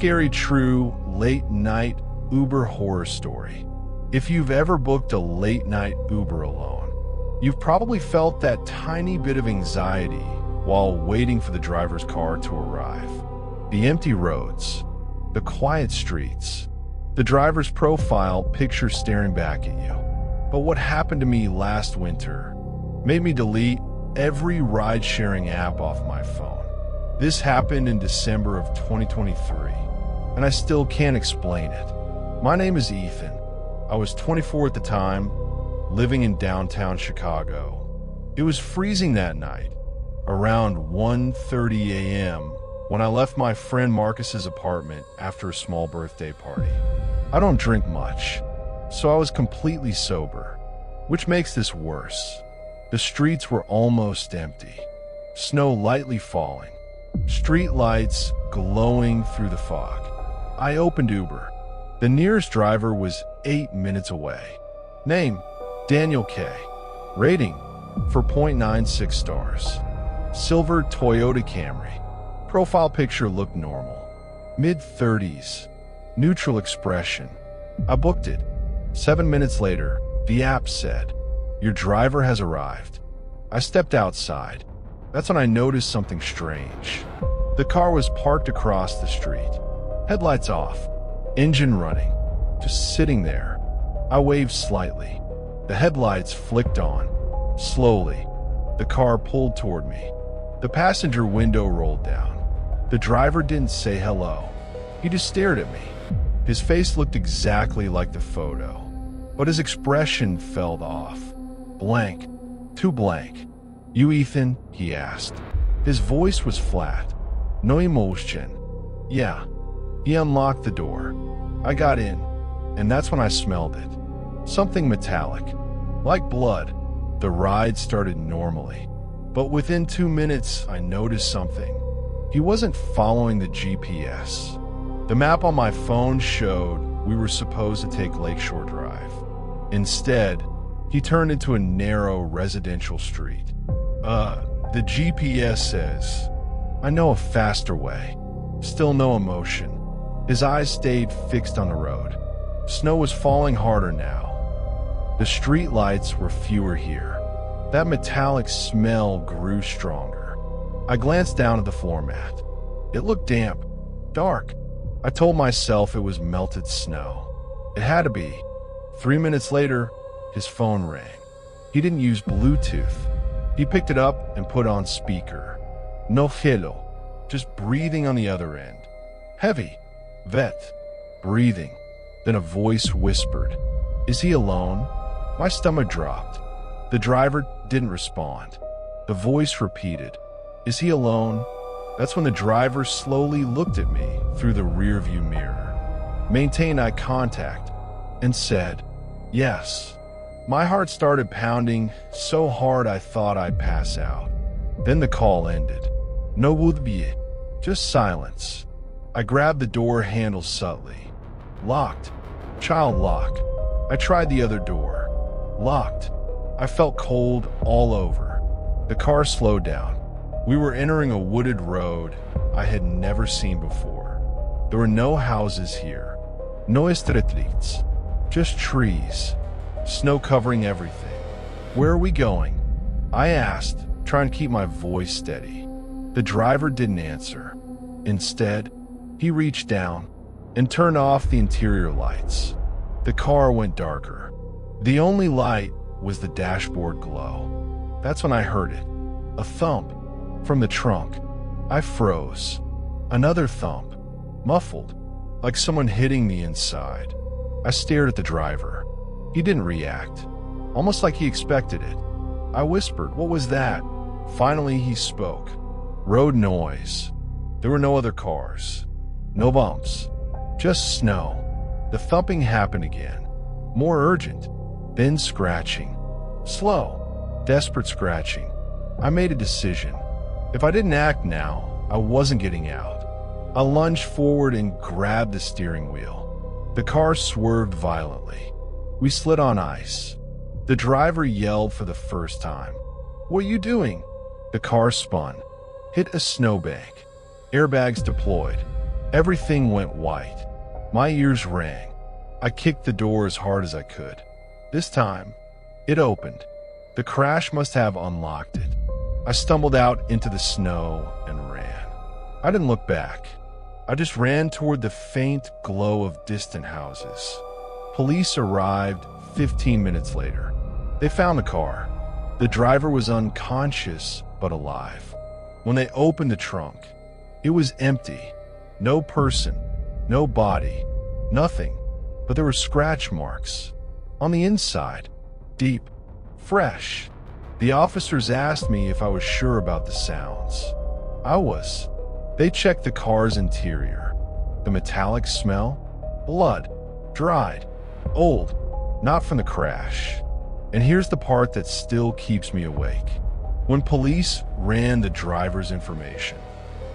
scary, true, late-night Uber horror story. If you've ever booked a late-night Uber alone, you've probably felt that tiny bit of anxiety while waiting for the driver's car to arrive. The empty roads, the quiet streets, the driver's profile picture staring back at you. But what happened to me last winter made me delete every ride-sharing app off my phone. This happened in December of 2023, and I still can't explain it. My name is Ethan. I was 24 at the time, living in downtown Chicago. It was freezing that night, around 1:30 a.m., when I left my friend Marcus's apartment after a small birthday party. I don't drink much, so I was completely sober, which makes this worse. The streets were almost empty, snow lightly falling, street lights glowing through the fog. I opened Uber. The nearest driver was 8 minutes away. Name, Daniel K. Rating, 4.96 stars. Silver Toyota Camry. Profile picture looked normal. Mid-30s. Neutral expression. I booked it. 7 minutes later, the app said, "Your driver has arrived." I stepped outside. That's when I noticed something strange. The car was parked across the street. Headlights off. Engine running. Just sitting there. I waved slightly. The headlights flicked on. Slowly, the car pulled toward me. The passenger window rolled down. The driver didn't say hello. He just stared at me. His face looked exactly like the photo, but his expression felt off. Blank. Too blank. "You Ethan?" he asked. His voice was flat. No emotion. "Yeah." He unlocked the door. I got in, and that's when I smelled it. Something metallic. Like blood. The ride started normally. But within 2 minutes, I noticed something. He wasn't following the GPS. The map on my phone showed we were supposed to take Lakeshore Drive. Instead, he turned into a narrow residential street. The GPS says, I know a faster way. Still no emotion. His eyes stayed fixed on the road. Snow was falling harder now. The street lights were fewer here. That metallic smell grew stronger. I glanced down at the floor mat. It looked damp, dark. I told myself it was melted snow. It had to be. 3 minutes later, his phone rang. He didn't use Bluetooth. He picked it up and put on speaker. No hello, just breathing on the other end. Heavy, vet, breathing. Then a voice whispered, "Is he alone?" My stomach dropped. The driver didn't respond. The voice repeated, "Is he alone?" That's when the driver slowly looked at me through the rearview mirror, maintained eye contact, and said, "Yes." My heart started pounding so hard I thought I'd pass out. Then the call ended. No would be, just silence. I grabbed the door handle subtly. Locked. Child lock. I tried the other door. Locked. I felt cold all over. The car slowed down. We were entering a wooded road I had never seen before. There were no houses here. No streetlights. Just trees. Snow covering everything. "Where are we going?" I asked, trying to keep my voice steady. The driver didn't answer. Instead, he reached down and turned off the interior lights. The car went darker. The only light was the dashboard glow. That's when I heard it. A thump from the trunk. I froze. Another thump. Muffled, like someone hitting the inside. I stared at the driver. He didn't react, almost like he expected it. I whispered, "What was that?" Finally, he spoke. "Road noise." There were no other cars. No bumps. Just snow. The thumping happened again. More urgent. Then scratching. Slow. Desperate scratching. I made a decision. If I didn't act now, I wasn't getting out. I lunged forward and grabbed the steering wheel. The car swerved violently. We slid on ice. The driver yelled for the first time. "What are you doing?" The car spun, hit a snowbank. Airbags deployed. Everything went white. My ears rang. I kicked the door as hard as I could. This time, it opened. The crash must have unlocked it. I stumbled out into the snow and ran. I didn't look back. I just ran toward the faint glow of distant houses. Police arrived 15 minutes later. They found the car. The driver was unconscious but alive. When they opened the trunk, it was empty. No person, no body, nothing. But there were scratch marks. On the inside, deep, fresh. The officers asked me if I was sure about the sounds. I was. They checked the car's interior. The metallic smell? Blood. Dried. Old. Not from the crash. And here's the part that still keeps me awake. When police ran the driver's information,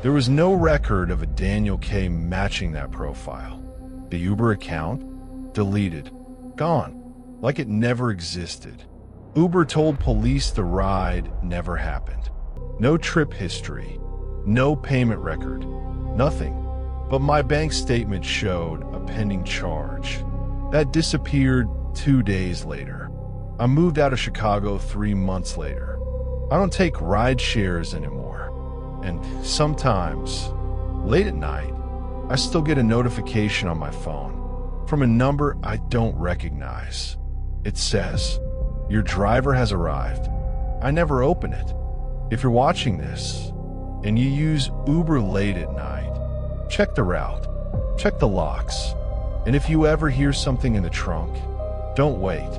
there was no record of a Daniel K. matching that profile. The Uber account? Deleted. Gone. Like it never existed. Uber told police the ride never happened. No trip history. No payment record. Nothing. But my bank statement showed a pending charge. That disappeared 2 days later. I moved out of Chicago 3 months later. I don't take ride shares anymore. And sometimes, late at night, I still get a notification on my phone from a number I don't recognize. It says, "Your driver has arrived." I never open it. If you're watching this and you use Uber late at night, check the route, check the locks, and if you ever hear something in the trunk, don't wait.